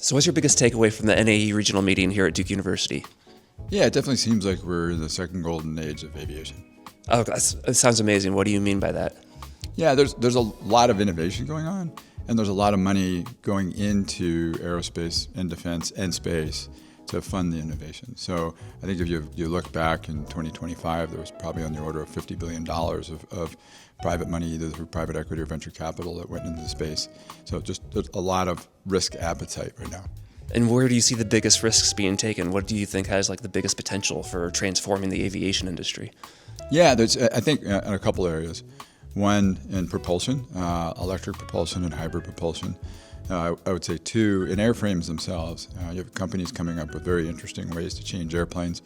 So what's your biggest takeaway from the NAE regional meeting here at Duke University? Yeah, it definitely seems like we're in the second golden age of aviation. Oh, that sounds amazing. What do you mean by that? Yeah, there's a lot of innovation going on, and there's a lot of money going into aerospace and defense and space to fund the innovation. So I think if you look back in 2025, there was probably on the order of $50 billion of private money, either through private equity or venture capital, that went into the space. So just there's a lot of risk appetite right now. And where do you see the biggest risks being taken? What do you think has like the biggest potential for transforming the aviation industry? Yeah, there's I think in a couple areas. One, in propulsion, electric propulsion and hybrid propulsion. I would say two, in airframes themselves. You have companies coming up with very interesting ways to change airplanes.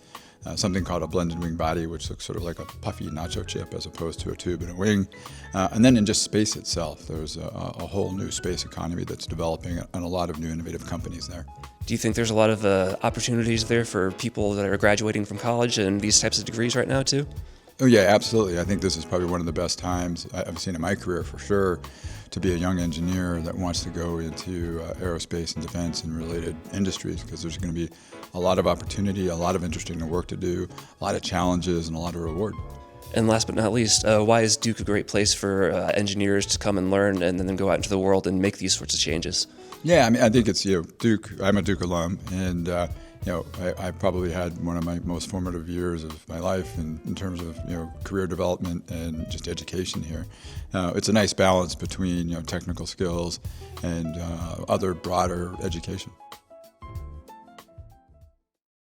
Something called a blended wing body, which looks sort of like a puffy nacho chip as opposed to a tube and a wing. And then in just space itself, there's a whole new space economy that's developing and a lot of new innovative companies there. Do you think there's a lot of opportunities there for people that are graduating from college and these types of degrees right now too? Oh yeah, absolutely. I think this is probably one of the best times I've seen in my career for sure to be a young engineer that wants to go into aerospace and defense and related industries, because there's going to be a lot of opportunity, a lot of interesting work to do, a lot of challenges, and a lot of reward. And last but not least, why is Duke a great place for engineers to come and learn and then go out into the world and make these sorts of changes? Yeah, I mean, I think it's Duke. I'm a Duke alum, and I probably had one of my most formative years of my life in terms of career development and just education here. It's a nice balance between technical skills and other broader education.